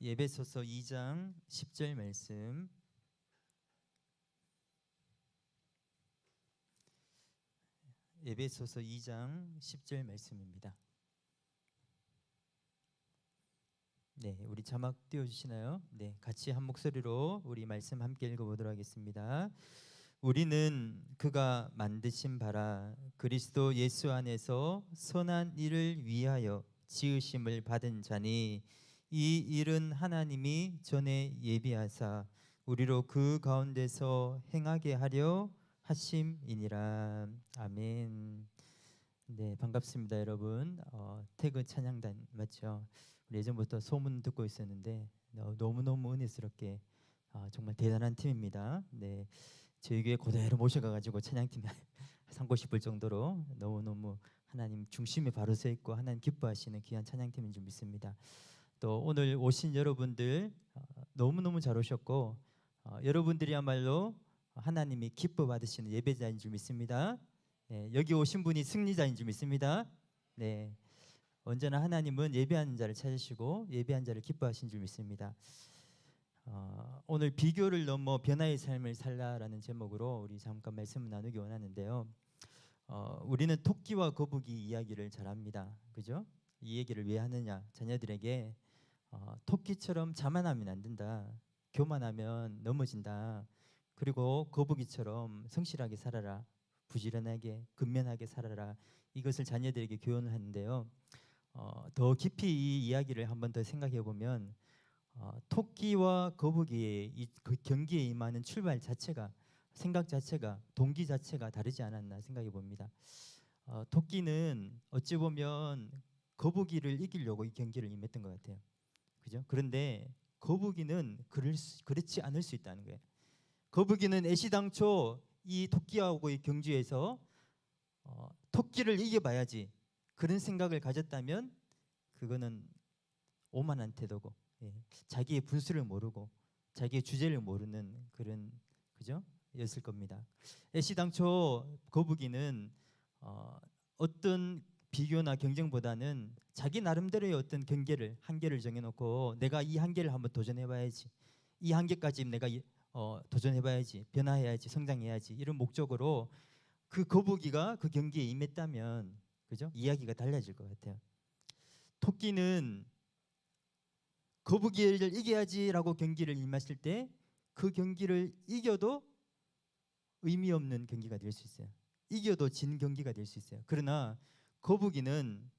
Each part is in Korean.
에베소서 2장 10절 말씀. 에베소서 2장 10절 말씀입니다. 네, 우리 자막 띄워 주시나요? 네, 같이 한 목소리로 우리 말씀 함께 읽어 보도록 하겠습니다. 우리는 그가 만드신 바라 그리스도 예수 안에서 선한 일을 위하여 지으심을 받은 자니 이 일은 하나님이 전에 예비하사 우리로 그 가운데서 행하게 하려 하심이니라. 아멘. 네, 반갑습니다, 여러분. 태그 찬양단 맞죠? 우리 예전부터 소문 듣고 있었는데 너무너무 은혜스럽게 정말 대단한 팀입니다. 네, 저희 교회 그대로 모셔가지고 찬양팀 삼고 싶을 정도로 너무너무 하나님 중심에 바로 서 있고 하나님 기뻐하시는 귀한 찬양팀인 줄 믿습니다. 또 오늘 오신 여러분들 너무너무 잘 오셨고 여러분들이야말로 하나님이 기뻐 받으시는 예배자인 줄 믿습니다. 네, 여기 오신 분이 승리자인 줄 믿습니다. 네, 언제나 하나님은 예배하는 자를 찾으시고 예배한 자를 기뻐하신 줄 믿습니다. 오늘 비교를 넘어 변화의 삶을 살라라는 제목으로 우리 잠깐 말씀을 나누기 원하는데요. 우리는 토끼와 거북이 이야기를 잘 합니다. 그죠? 이 얘기를 왜 하느냐? 자녀들에게 토끼처럼 자만하면 안 된다. 교만하면 넘어진다. 그리고 거북이처럼 성실하게 살아라. 부지런하게 근면하게 살아라. 이것을 자녀들에게 교훈을 하는데요. 더 깊이 이 이야기를 한번 더 생각해 보면 토끼와 거북이의 그 경기에 임하는 출발 자체가, 생각 자체가, 동기 자체가 다르지 않았나 생각해 봅니다. 토끼는 어찌 보면 거북이를 이기려고 이 경기를 임했던 것 같아요. 그죠? 그런데 거북이는 그렇지 않을 수 있다는 거예요. 거북이는 애시당초 이 토끼하고의 경주에서 토끼를 이겨봐야지 그런 생각을 가졌다면 그거는 오만한 태도고, 자기의 분수를 모르고 자기의 주제를 모르는 그런, 그죠? 였을 겁니다. 애시당초 거북이는 어떤 비교나 경쟁보다는 자기 나름대로의 어떤 경계를, 한계를 정해놓고 내가 이 한계를 한번 도전해봐야지, 이 한계까지 내가 도전해봐야지, 변화해야지, 성장해야지, 이런 목적으로 그 거북이가 그 경기에 임했다면, 그죠? 이야기가 달라질 것 같아요. 토끼는 거북이를 이겨야지라고 경기를 임했을 때 그 경기를 이겨도 의미 없는 경기가 될 수 있어요. 이겨도 진 경기가 될 수 있어요. 그러나 거북이는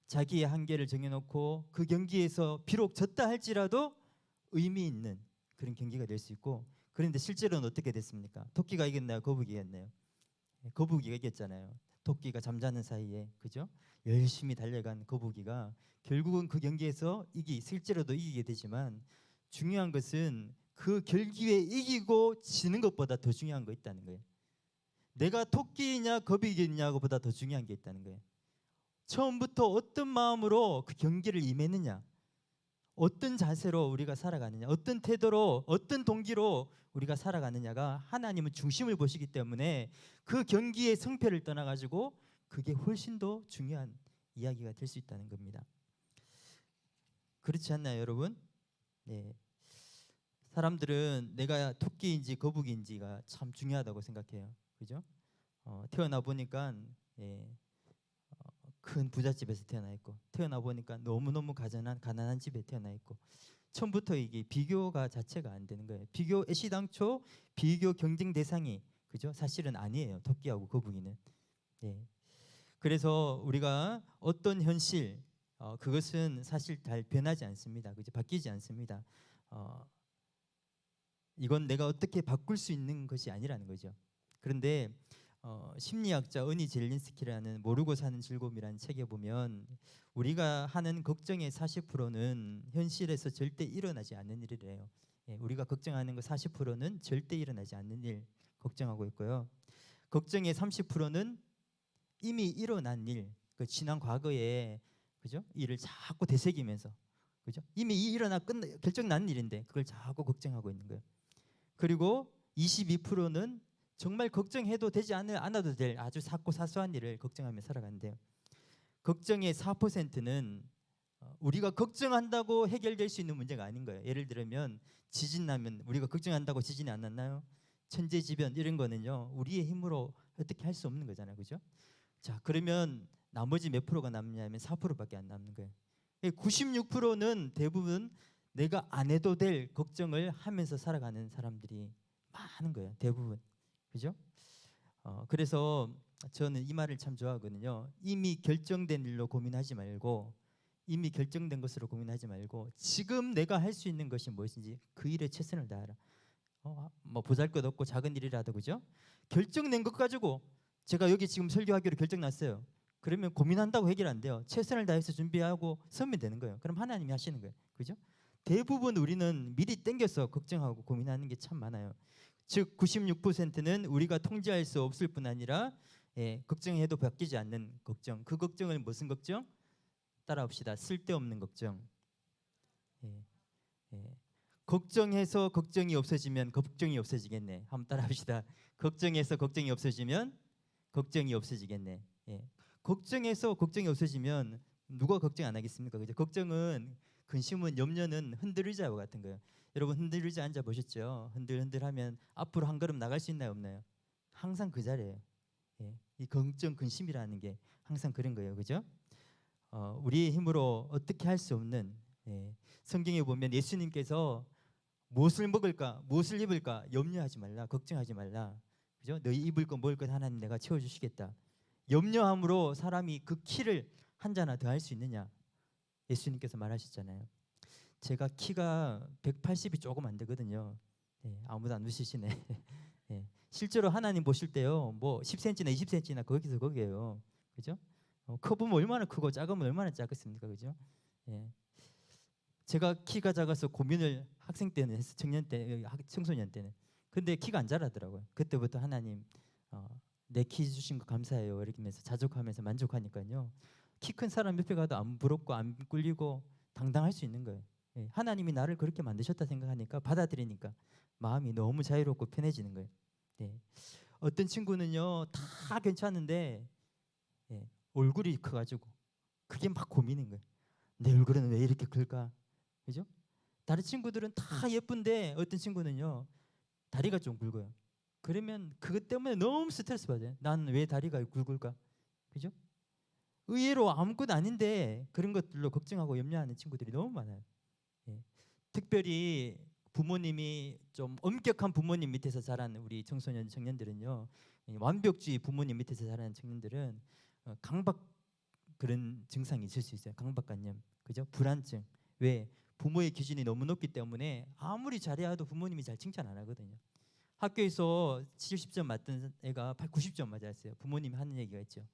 자기의 한계를 정해놓고 그 경기에서 비록 졌다 할지라도 의미 있는 그런 경기가 될 수 있고, 그런데 실제로는 어떻게 됐습니까? 토끼가 이겼나요? 거북이가 이겼나요? 거북이가 이겼잖아요. 토끼가 잠자는 사이에, 그죠? 열심히 달려간 거북이가 결국은 그 경기에서 실제로도 이기게 되지만, 중요한 것은 그 경기에 이기고 지는 것보다 더 중요한 거 있다는 거예요. 내가 토끼냐 거북이냐보다 더 중요한 게 있다는 거예요. 처음부터 어떤 마음으로 그 경기를 임했느냐, 어떤 자세로 우리가 살아가느냐, 어떤 태도로, 어떤 동기로 우리가 살아가느냐가 하나님은 중심을 보시기 때문에 그 경기의 성패를 떠나가지고 그게 훨씬 더 중요한 이야기가 될 수 있다는 겁니다. 그렇지 않나요, 여러분? 네. 사람들은 내가 토끼인지 거북이인지가 참 중요하다고 생각해요. 그죠? 태어나 보니까 큰 부잣집에서 태어나 있고, 태어나 보니까 너무너무 가난한 집에 태어나 있고, 처음부터 이게 비교가 자체가 안 되는 거예요. 비교, 애시당초 비교 경쟁 대상이, 그죠? 사실은 아니에요. 토끼하고 거북이는. 그래서 우리가 어떤 현실, 그것은 사실 잘 변하지 않습니다. 그죠? 바뀌지 않습니다. 이건 내가 어떻게 바꿀 수 있는 것이 아니라는 거죠. 그런데 심리학자 어니 젤린스키라는 모르고 사는 즐거움이라는 책에 보면 우리가 하는 걱정의 40%는 현실에서 절대 일어나지 않는 일이래요. 우리가 걱정하는 거 40%는 절대 일어나지 않는 일 걱정하고 있고요. 걱정의 30%는 이미 일어난 일, 그 지난 과거에, 그죠? 일을 자꾸 되새기면서, 그죠? 이미 결정 난 일인데 그걸 자꾸 걱정하고 있는 거예요. 그리고 22%는 정말 걱정해도 되지 않아도 될 아주 작고 사소한 일을 걱정하며 살아간대요. 걱정의 4%는 우리가 걱정한다고 해결될 수 있는 문제가 아닌 거예요. 예를 들면 지진 나면 우리가 걱정한다고 지진이 안 났나요? 천재지변 이런 거는요 우리의 힘으로 어떻게 할 수 없는 거잖아요, 그죠? 자, 그러면 나머지 몇 프로가 남냐면 4%밖에 안 남는 거예요. 96%는 대부분 내가 안 해도 될 걱정을 하면서 살아가는 사람들이 많은 거예요, 대부분, 그죠? 그래서 저는 이 말을 참 좋아하거든요. 이미 결정된 일로 고민하지 말고, 이미 결정된 것으로 고민하지 말고 지금 내가 할 수 있는 것이 무엇인지 그 일에 최선을 다하라. 뭐 보잘것없고 작은 일이라도, 그죠? 결정된 것 가지고 제가 여기 지금 설교하기로 결정났어요. 그러면 고민한다고 해결 안 돼요. 최선을 다해서 준비하고 서면 되는 거예요. 그럼 하나님이 하시는 거예요, 그죠? 대부분 우리는 미리 땡겨서 걱정하고 고민하는 게 참 많아요. 즉 96%는 우리가 통제할 수 없을 뿐 아니라 걱정해도 바뀌지 않는 걱정. 그 걱정을 무슨 걱정? 따라합시다. 쓸데없는 걱정. 예, 예. 걱정해서 걱정이 없어지면 걱정이 없어지겠네. 한번 따라합시다. 걱정해서 걱정이 없어지면 걱정이 없어지겠네. 예. 걱정해서 걱정이 없어지면 누가 걱정 안 하겠습니까? 그죠? 걱정은, 근심은, 염려는 흔들의자와 같은 거예요. 여러분 흔들의자 앉아 보셨죠? 흔들흔들하면 앞으로 한 걸음 나갈 수 있나요, 없나요? 항상 그 자리예요. 예. 이 걱정, 근심이라는 게 항상 그런 거예요, 그죠? 우리의 힘으로 어떻게 할 수 없는, 성경에 보면 예수님께서 무엇을 먹을까, 무엇을 입을까 염려하지 말라, 걱정하지 말라, 그죠? 너희 입을 것 먹을 것 하나님 내가 채워주시겠다. 염려함으로 사람이 그 키를 한 자나 더 할 수 있느냐? 예수님께서 말하셨잖아요. 제가 키가 180이 조금 안 되거든요. 아무도 안 웃으시네. 실제로 하나님 보실 때요, 뭐 10cm나 20cm나 거기서 거기에요, 그죠? 커 보면 얼마나 크고 작으면 얼마나 작겠습니까, 그죠? 제가 키가 작아서 고민을 학생 때는 했어, 청년 때, 청소년 때는. 근데 키가 안 자라더라고요. 그때부터 하나님 내 키 주신 거 감사해요 이렇게 하면서 자족하면서 만족하니까요. 키 큰 사람 옆에 가도 안 부럽고 안 꿀리고 당당할 수 있는 거예요. 하나님이 나를 그렇게 만드셨다 생각하니까, 받아들이니까 마음이 너무 자유롭고 편해지는 거예요. 어떤 친구는요 다 괜찮은데 얼굴이 커가지고 그게 막 고민인 거예요. 내 얼굴은 왜 이렇게 클까, 그죠? 다른 친구들은 다 예쁜데 어떤 친구는요 다리가 좀 굵어요. 그러면 그것 때문에 너무 스트레스 받아요. 난 왜 다리가 굵을까, 그죠? 의외로 아무것도 아닌데 그런 것들로 걱정하고 염려하는 친구들이 너무 많아요. 특별히 부모님이 좀 엄격한 부모님 밑에서 자란 우리 청소년 청년들은요, 완벽주의 부모님 밑에서 자라는 청년들은 강박, 그런 증상이 있을 수 있어요. 강박관념, 그죠? 불안증. 왜? 부모의 기준이 너무 높기 때문에 아무리 잘해도 부모님이 잘 칭찬 안 하거든요. 학교에서 70점 맞던 애가 90점 맞았어요. 부모님이 하는 얘기가 있죠.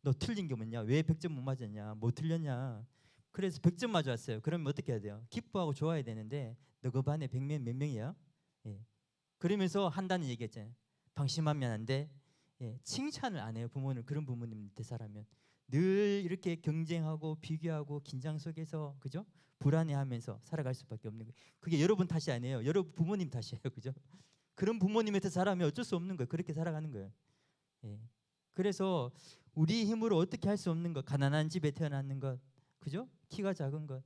너 틀린 게 뭐냐? 왜 100점 못 맞았냐? 뭐 틀렸냐? 그래서 100점 맞았어요. 그러면 어떻게 해야 돼요? 기뻐하고 좋아야 되는데 너 그 반에 100명 몇 명이야? 그러면서 한다는 얘기했잖아요. 방심하면 안 돼. 칭찬을 안 해요. 부모는. 그런 부모님 밑에 살아면 늘 이렇게 경쟁하고 비교하고 긴장 속에서, 그죠? 불안해하면서 살아갈 수밖에 없는 거예요. 그게 여러분 탓이 아니에요. 여러분 부모님 탓이에요, 그죠? 그런 부모님한테 살아면 어쩔 수 없는 거예요. 그렇게 살아가는 거예요. 그래서 우리 힘으로 어떻게 할 수 없는 것, 가난한 집에 태어났는 것, 그죠? 키가 작은 것,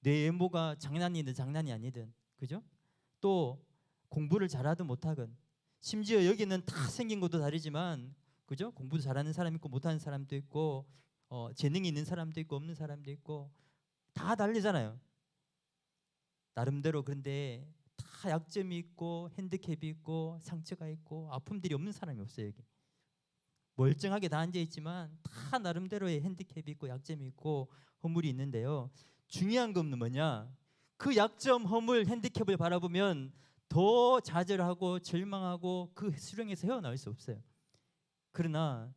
내 외모가 장난이든 장난이 아니든, 그죠? 또 공부를 잘하든 못하든, 심지어 여기는 다 생긴 것도 다르지만, 그죠? 공부도 잘하는 사람 있고 못하는 사람도 있고, 재능이 있는 사람도 있고 없는 사람도 있고 다 다르잖아요. 나름대로. 그런데 다 약점이 있고 핸디캡이 있고 상처가 있고 아픔들이 없는 사람이 없어요. 여기 멀쩡하게 다 앉아 있지만 다 나름대로의 핸디캡이 있고 약점이 있고 허물이 있는데요. 중요한 건 뭐냐? 그 약점, 허물, 핸디캡을 바라보면 더 좌절하고 절망하고 그 수렁에서 헤어나올 수 없어요. 그러나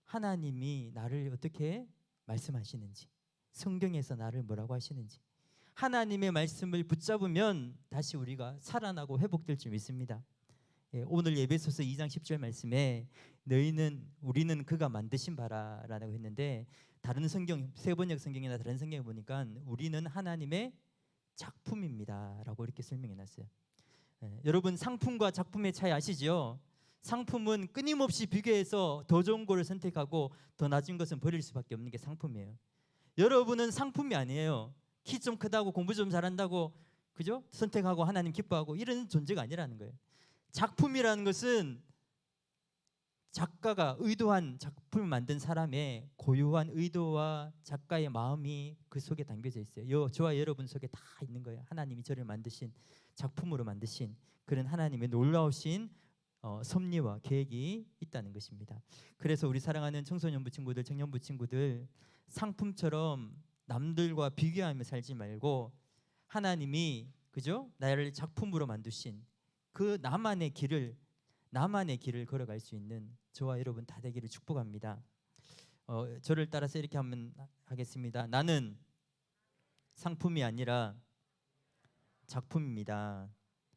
하나님이 나를 어떻게 말씀하시는지, 성경에서 나를 뭐라고 하시는지, 하나님의 말씀을 붙잡으면 다시 우리가 살아나고 회복될 줄 믿습니다. 오늘 에베소서 2장 10절 말씀에 우리는 그가 만드신 바라라고 했는데, 다른 성경, 세번역 성경이나 다른 성경에 보니까 우리는 하나님의 작품입니다라고 이렇게 설명해 놨어요. 여러분 상품과 작품의 차이 아시죠? 상품은 끊임없이 비교해서 더 좋은 거를 선택하고 더 낮은 것은 버릴 수밖에 없는 게 상품이에요. 여러분은 상품이 아니에요. 키 좀 크다고 공부 좀 잘한다고 그죠? 선택하고 하나님 기뻐하고 이런 존재가 아니라는 거예요. 작품이라는 것은 작가가 의도한 작품을 만든 사람의 고유한 의도와 작가의 마음이 그 속에 담겨져 있어요. 저와 여러분 속에 다 있는 거예요. 하나님이 저를 만드신 작품으로 만드신 그런 하나님의 놀라우신 섭리와 계획이 있다는 것입니다. 그래서 우리 사랑하는 청소년부 친구들, 청년부 친구들 상품처럼 남들과 비교하며 살지 말고 하나님이 그죠? 나를 작품으로 만드신 그 나만의 길을 걸어갈 수 있는 저와 여러분 다 되기를 축복합니다. 저를 따라서 이렇게 한번 하겠습니다. 나는 상품이 아니라 작품입니다.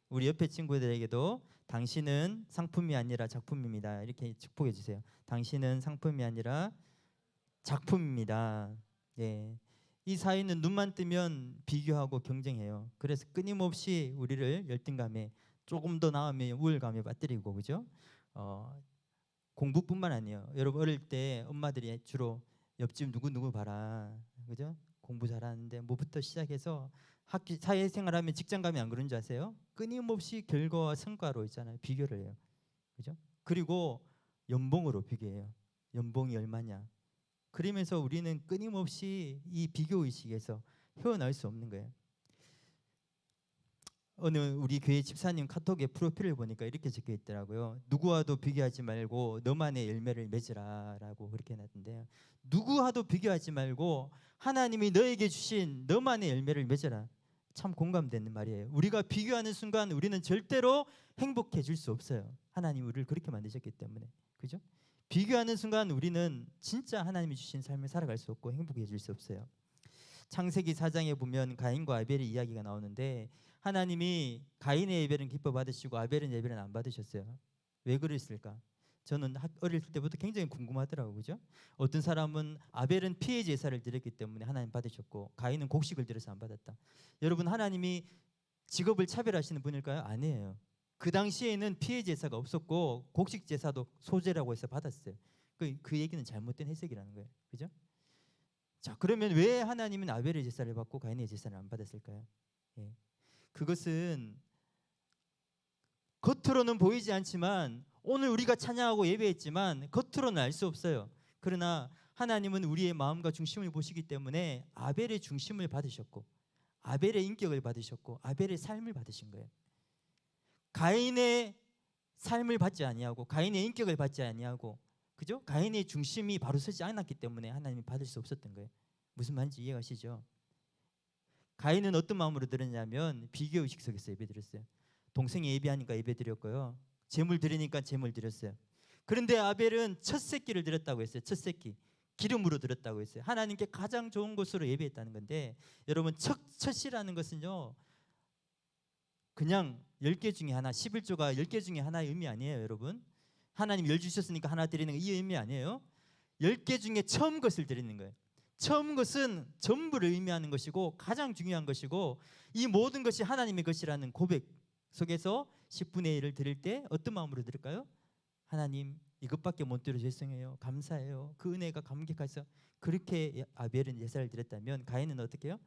우리 옆에 친구들에게도 당신은 상품이 아니라 작품입니다. 이렇게 축복해 주세요. 당신은 상품이 아니라 작품입니다. 예. 이 사회는 눈만 뜨면 비교하고 경쟁해요. 그래서 끊임없이 우리를 열등감에 조금 더 나으면 우울감에 빠뜨리고 그죠? 공부뿐만 아니에요. 여러분 어릴 때 엄마들이 주로 옆집 누구 봐라, 그죠? 공부 잘하는데 뭐부터 시작해서 학교 사회생활하면 직장 가면 안 그런 줄 아세요? 끊임없이 결과와 성과로 있잖아요. 비교를 해요, 그죠? 그리고 연봉으로 비교해요. 연봉이 얼마냐? 그러면서 우리는 끊임없이 이 비교 의식에서 헤어나올 수 없는 거예요. 어느 우리 교회 집사님 카톡에 프로필을 보니까 이렇게 적혀 있더라고요. 누구와도 비교하지 말고 너만의 열매를 맺으라라고 그렇게 해놨는데요. 누구와도 비교하지 말고 하나님이 너에게 주신 너만의 열매를 맺어라. 참 공감되는 말이에요. 우리가 비교하는 순간 우리는 절대로 행복해질 수 없어요. 하나님 우리를 그렇게 만드셨기 때문에, 그죠? 비교하는 순간 우리는 진짜 하나님이 주신 삶을 살아갈 수 없고 행복해질 수 없어요. 창세기 4장에 보면 가인과 아벨의 이야기가 나오는데 하나님이 가인의 예배는 기뻐 받으시고 아벨의 예배는 안 받으셨어요. 왜 그랬을까? 저는 어릴 때부터 굉장히 궁금하더라고요. 그죠? 어떤 사람은 아벨은 피해 제사를 드렸기 때문에 하나님 받으셨고 가인은 곡식을 드려서 안 받았다. 여러분 하나님이 직업을 차별하시는 분일까요? 아니에요. 그 당시에는 피해 제사가 없었고 곡식 제사도 소제라고 해서 받았어요. 그 얘기는 잘못된 해석이라는 거예요. 그죠? 자, 그러면 왜 하나님은 아벨의 제사를 받고 가인의 제사를 안 받았을까요? 예. 그것은 겉으로는 보이지 않지만 오늘 우리가 찬양하고 예배했지만 겉으로는 알 수 없어요. 그러나 하나님은 우리의 마음과 중심을 보시기 때문에 아벨의 중심을 받으셨고 아벨의 인격을 받으셨고 아벨의 삶을 받으신 거예요. 가인의 삶을 받지 아니하고 가인의 인격을 받지 아니하고 그죠? 가인의 중심이 바로 서지 않았기 때문에 하나님이 받을 수 없었던 거예요. 무슨 말인지 이해가시죠? 가인은 어떤 마음으로 드렸냐면 비교의식 속에서 예배드렸어요. 동생이 예배하니까 예배드렸고요. 제물 드리니까 제물 드렸어요. 그런데 아벨은 첫 새끼를 드렸다고 했어요. 첫 새끼. 기름으로 드렸다고 했어요. 하나님께 가장 좋은 것으로 예배했다는 건데 여러분 첫이라는 것은요. 그냥 10개 중에 하나, 11조가 10개 중에 하나의 의미 아니에요, 여러분. 하나님 열 주셨으니까 하나 드리는 거 이 의미 아니에요. 10개 중에 처음 것을 드리는 거예요. 처음 것은 전부를 의미하는 것이고 가장 중요한 것이고 이 모든 것이 하나님의 것이라는 고백 속에서 10분의 1을 드릴 때 어떤 마음으로 드릴까요? 하나님 이것밖에 못 드려 죄송해요. 감사해요. 그 은혜가 감격해서 그렇게 아벨은 예사를 드렸다면 가인은 어떻게 해요?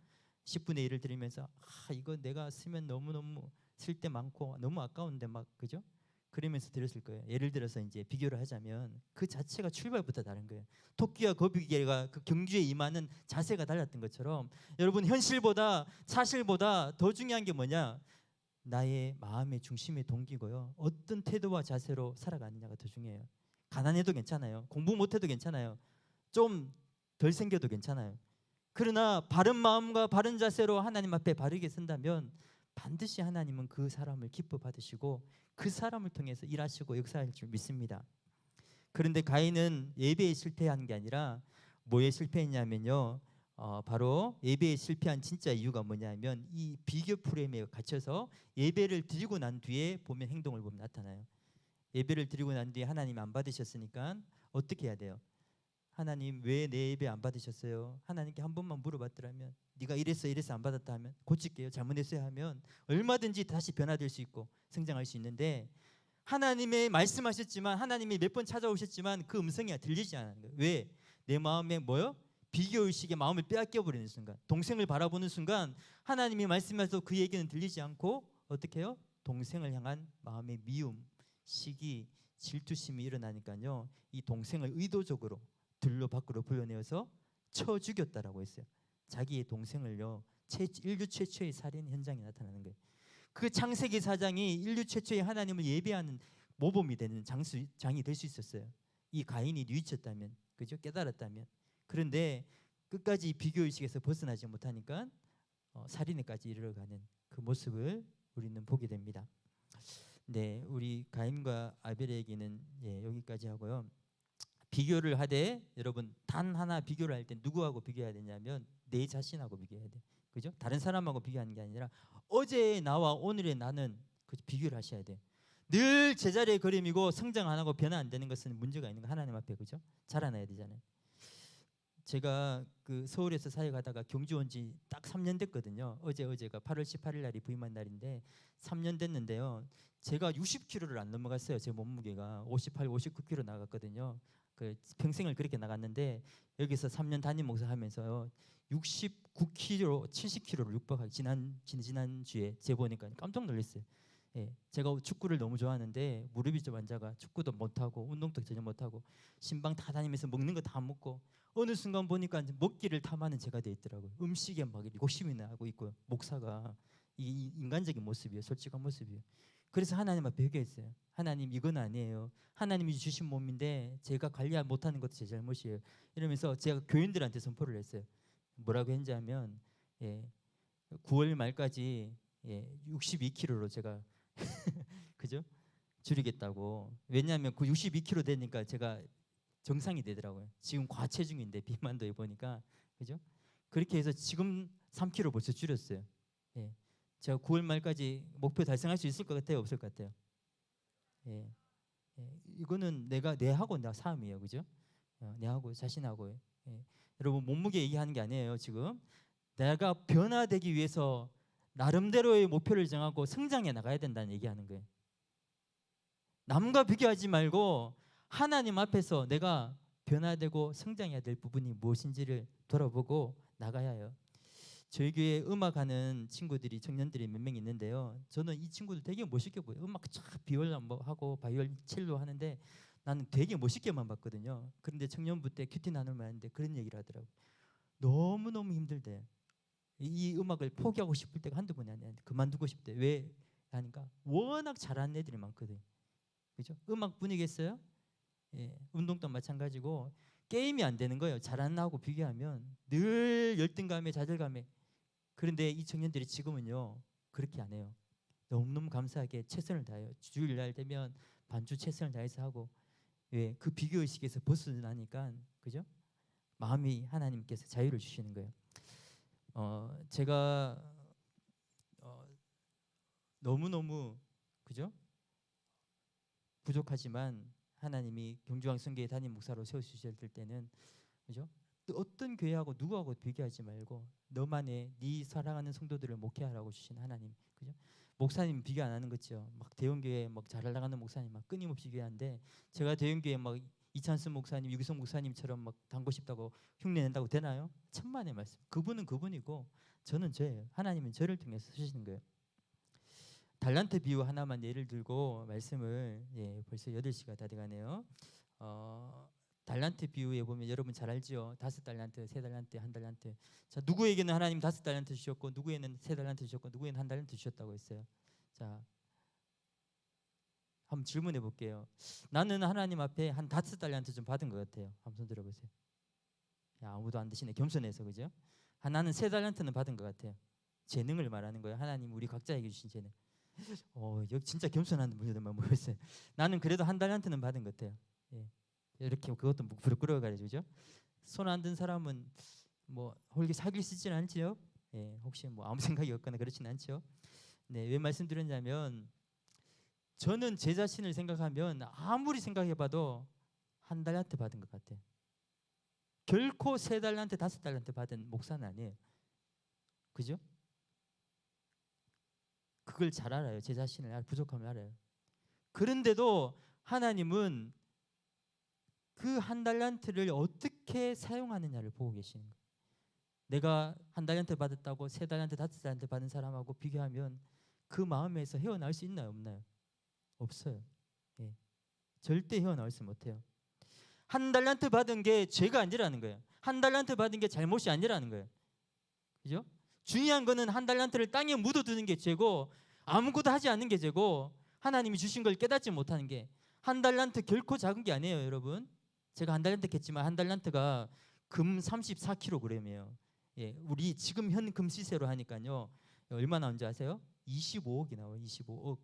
10분의 1을 드리면서 이거 내가 쓰면 너무너무 쓸 때 많고 너무 아까운데 막 그죠? 그러면서 드렸을 거예요. 예를 들어서 이제 비교를 하자면 그 자체가 출발부터 다른 거예요. 토끼와 거북이가 그 경주에 임하는 자세가 달랐던 것처럼 여러분 현실보다 사실보다 더 중요한 게 뭐냐? 나의 마음의 중심의 동기고요. 어떤 태도와 자세로 살아가느냐가 더 중요해요. 가난해도 괜찮아요. 공부 못해도 괜찮아요. 좀 덜 생겨도 괜찮아요. 그러나 바른 마음과 바른 자세로 하나님 앞에 바르게 선다면 반드시 하나님은 그 사람을 기뻐 받으시고 그 사람을 통해서 일하시고 역사할 줄 믿습니다. 그런데 가인은 예배에 실패한 게 아니라 뭐에 실패했냐면요. 바로 예배에 실패한 진짜 이유가 뭐냐면 이 비교 프레임에 갇혀서 예배를 드리고 난 뒤에 보면 행동을 보면 나타나요. 예배를 드리고 난 뒤에 하나님 안 받으셨으니까 어떻게 해야 돼요? 하나님 왜 내 예배 안 받으셨어요? 하나님께 한 번만 물어봤더라면 네가 이래서 안 받았다 하면 고칠게요. 잘못했어요 하면 얼마든지 다시 변화될 수 있고 성장할 수 있는데 하나님의 말씀하셨지만 하나님이 몇 번 찾아오셨지만 그 음성이 들리지 않는 거예요. 왜? 내 마음에 뭐요? 비교의식의 마음을 빼앗겨 버리는 순간, 동생을 바라보는 순간 하나님이 말씀하셔서 그 얘기는 들리지 않고 어떻게 해요? 동생을 향한 마음의 미움, 시기, 질투심이 일어나니까요, 이 동생을 의도적으로 들로 밖으로 불러내어서 쳐 죽였다라고 했어요. 자기의 동생을요, 인류 최초의 살인 현장이 나타나는 거예요. 그 창세기 4장이 인류 최초의 하나님을 예배하는 모범이 되는 장이 될 수 있었어요. 이 가인이 뉘우쳤다면, 그죠? 깨달았다면. 그런데 끝까지 비교의식에서 벗어나지 못하니까 살인에까지 이르러가는 그 모습을 우리는 보게 됩니다. 네, 우리 가인과 아벨의 얘기는 여기까지 하고요. 비교를 하되 여러분, 단 하나 비교를 할 때 누구하고 비교해야 되냐면 내 자신하고 비교해야 돼. 그죠? 다른 사람하고 비교하는 게 아니라 어제의 나와 오늘의 나는 비교를 하셔야 돼. 늘 제자리에 걸음이고 성장 안 하고 변화 안 되는 것은 문제가 있는 거, 하나님 앞에. 그죠? 자라나야 되잖아요. 제가 그 서울에서 사역하다가 경주 온 지 딱 3년 됐거든요. 어제가 8월 18일 날이 부임한 날인데 3년 됐는데요. 제가 60kg를 안 넘어갔어요. 제 몸무게가 58, 59kg 나갔거든요. 그 평생을 그렇게 나갔는데 여기서 3년 담임 목사하면서 69kg, 70kg를 육박하기 지난 주에 재보니까 깜짝 놀랐어요. 예, 제가 축구를 너무 좋아하는데 무릎이 좀 안 작아 축구도 못하고 운동도 전혀 못하고 신방 다 다니면서 먹는 거 다 먹고 어느 순간 보니까 이제 먹기를 탐하는 제가 돼 있더라고요. 음식에 막 욕심이 나고 있고, 목사가 이 인간적인 모습이에요. 솔직한 모습이에요. 그래서 하나님 앞에 회개했어요. 하나님, 이건 아니에요. 하나님이 주신 몸인데 제가 관리 못하는 것도 제 잘못이에요. 이러면서 제가 교인들한테 선포를 했어요. 뭐라고 했는지 하면 9월 말까지 62kg로 제가 그죠? 줄이겠다고. 왜냐하면 그 62kg 되니까 제가 정상이 되더라고요. 지금 과체중인데 비만도 해보니까, 그죠? 그렇게 해서 지금 3kg 벌써 줄였어요. 예. 제가 9월 말까지 목표 달성할 수 있을 것 같아요, 없을 것 같아요? 예. 이거는 내하고 나 싸움이에요, 그죠? 내하고 자신하고. 여러분, 몸무게 얘기하는 게 아니에요. 지금 내가 변화되기 위해서 나름대로의 목표를 정하고 성장해 나가야 된다는 얘기하는 거예요. 남과 비교하지 말고 하나님 앞에서 내가 변화되고 성장해야 될 부분이 무엇인지를 돌아보고 나가야 해요. 저희 교회에 음악하는 친구들이, 청년들이 몇 명 있는데요. 저는 이 친구들 되게 멋있게 보여요. 음악 쫙 비올라 하고 바이올 첼로 하는데 나는 되게 멋있게만 봤거든요. 그런데 청년부 때 큐티 나눔을 하는데 그런 얘기를 하더라고요. 너무너무 힘들대. 이 음악을 포기하고 싶을 때가 한두 번이 아니야. 그만두고 싶대. 왜? 하니까 워낙 잘하는 애들이 많거든. 그죠? 음악 분위기겠어요? 운동도 마찬가지고 게임이 안 되는 거예요. 잘하는 나하고 비교하면 늘 열등감에 좌절감에. 그런데 이 청년들이 지금은요 그렇게 안 해요. 너무너무 감사하게 최선을 다해요. 주일날 되면 반주 최선을 다해서 하고, 그 비교 의식에서 벗어나니까, 그죠? 마음이 하나님께서 자유를 주시는 거예요. 제가 너무너무, 그죠? 부족하지만 하나님이 경주왕성교회 담임 목사로 세우실 때는, 그죠? 어떤 교회하고 누구하고 비교하지 말고 너만의 네 사랑하는 성도들을 목회하라고 주신 하나님, 그죠? 목사님 비교 안 하는 거죠. 막 대형교회 막 잘 나가는 목사님 막 끊임없이 비교하는데, 제가 대형교회 막 이찬수 목사님, 유기성 목사님처럼 막 담고 싶다고 흉내 낸다고 되나요? 천만의 말씀. 그분은 그분이고 저는 저예요. 하나님은 저를 통해서 쓰시는 거예요. 달란트 비유 하나만 예를 들고 말씀을, 벌써 8시가 다 돼가네요. 달란트 비유에 보면 여러분 잘 알죠? 5달란트, 3달란트, 1달란트. 자, 누구에게는 하나님 5달란트 주셨고, 누구에게는 3달란트 주셨고, 누구에게는 1달란트 주셨다고 했어요. 자, 한번 질문해 볼게요. 나는 하나님 앞에 한 5달란트 좀 받은 것 같아요. 한번 손 들어보세요. 야, 아무도 안 드시네. 겸손해서, 그죠? 나는 3달란트는 받은 것 같아요. 재능을 말하는 거예요. 하나님 우리 각자에게 주신 재능. 여기 진짜 겸손한 분들만 모였어요. 나는 그래도 1달란트는 받은 것 같아요. 이렇게 그것도 부끄러워가지고죠. 손 안 든 사람은 뭐 홀기 사귈 수 있지는 않지요. 혹시 뭐 아무 생각이 없거나 그렇지는 않죠. 네, 왜 말씀드렸냐면 저는 제 자신을 생각하면 아무리 생각해봐도 1달란트 받은 것 같아요. 결코 3달란트, 5달란트 받은 목사는 아니에요. 그죠? 그걸 잘 알아요. 제 자신을 부족함을 알아요. 그런데도 하나님은 그 한 달란트를 어떻게 사용하느냐를 보고 계시는 거예요. 내가 한 달란트 받았다고 세 달란트, 다섯 달란트 받은 사람하고 비교하면 그 마음에서 헤어나올 수 있나요, 없나요? 없어요. 예. 절대 헤어나올 수 못해요. 한 달란트 받은 게 죄가 아니라는 거예요. 한 달란트 받은 게 잘못이 아니라는 거예요. 그죠? 중요한 거는 한 달란트를 땅에 묻어두는 게 죄고 아무것도 하지 않는 게 죄고 하나님이 주신 걸 깨닫지 못하는 게, 한 달란트 결코 작은 게 아니에요, 여러분. 제가 한 달란트 했지만 한 달란트가 금 34kg이에요. 예, 우리 지금 현 금 시세로 하니까요. 얼마 나온지 아세요? 25억이 나와요. 25억.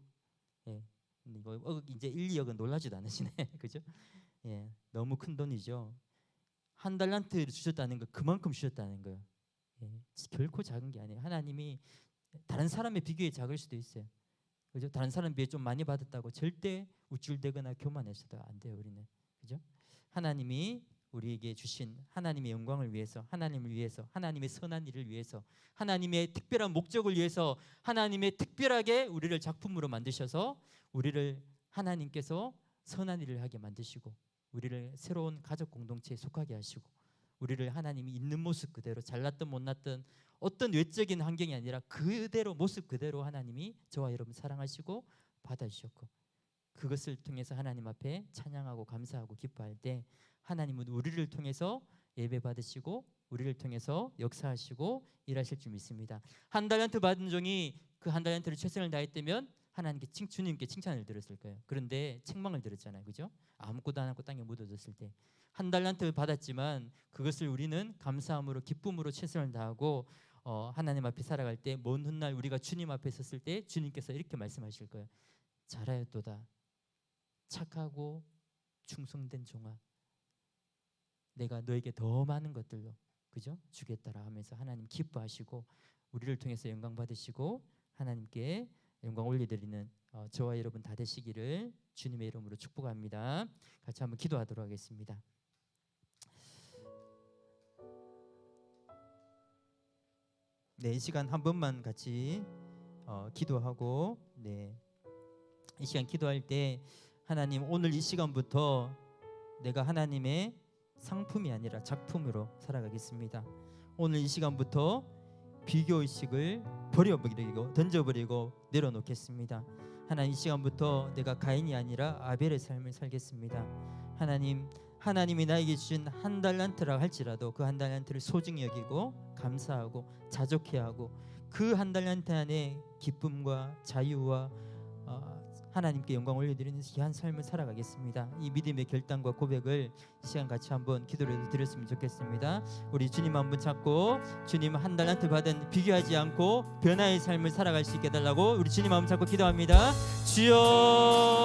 예. 근데 이거 이제 1, 2억은 놀라지도 않으시네. 그죠? 예. 너무 큰 돈이죠. 한 달란트를 주셨다는 거 그만큼 주셨다는 거예요. 예. 결코 작은 게 아니에요. 하나님이 다른 사람에 비교해 작을 수도 있어요. 그죠? 다른 사람 비해 좀 많이 받았다고 절대 우쭐대거나 교만해서도 안 돼요, 우리는. 그죠? 하나님이 우리에게 주신 하나님의 영광을 위해서, 하나님을 위해서, 하나님의 선한 일을 위해서, 하나님의 특별한 목적을 위해서 하나님의 특별하게 우리를 작품으로 만드셔서 우리를 하나님께서 선한 일을 하게 만드시고 우리를 새로운 가족 공동체에 속하게 하시고 우리를 하나님이 있는 모습 그대로, 잘났든 못났든 어떤 외적인 환경이 아니라 그대로, 모습 그대로 하나님이 저와 여러분 사랑하시고 받아주셨고, 그것을 통해서 하나님 앞에 찬양하고 감사하고 기뻐할 때 하나님은 우리를 통해서 예배 받으시고 우리를 통해서 역사하시고 일하실 줄 믿습니다. 한 달란트 받은 종이 그 한 달란트를 최선을 다했다면 하나님께 주님께 칭찬을 들었을 거예요. 그런데 책망을 들었잖아요, 그죠? 아무것도 안 하고 땅에 묻어뒀을 때 한 달란트 받았지만 그것을 우리는 감사함으로 기쁨으로 최선을 다하고 하나님 앞에 살아갈 때 먼 훗날 우리가 주님 앞에 섰을 때 주님께서 이렇게 말씀하실 거예요. 잘하였도다 착하고 충성된 종아, 내가 너에게 더 많은 것들로, 그죠? 주겠다라 하면서 하나님 기뻐하시고 우리를 통해서 영광 받으시고 하나님께 영광 올려드리는 저와 여러분 다 되시기를 주님의 이름으로 축복합니다. 같이 한번 기도하도록 하겠습니다. 네, 이 시간 한 번만 같이 기도하고, 네, 이 시간 기도할 때 하나님, 오늘 이 시간부터 내가 하나님의 상품이 아니라 작품으로 살아가겠습니다. 오늘 이 시간부터 비교의식을 버려버리고 던져버리고 내려놓겠습니다. 하나님, 이 시간부터 내가 가인이 아니라 아벨의 삶을 살겠습니다. 하나님, 하나님이 나에게 주신 한 달란트라 할지라도 그 한 달란트를 소중히 여기고 감사하고 자족해야 하고 그 한 달란트 안에 기쁨과 자유와 하나님께 영광 올려드리는 귀한 삶을 살아가겠습니다. 이 믿음의 결단과 고백을 이 시간 같이 한번 기도를 드렸으면 좋겠습니다. 우리 주님 한번 잡고, 주님 한 달란트 받은 비교하지 않고 변화의 삶을 살아갈 수 있게 해달라고 우리 주님 한번 잡고 기도합니다. 주여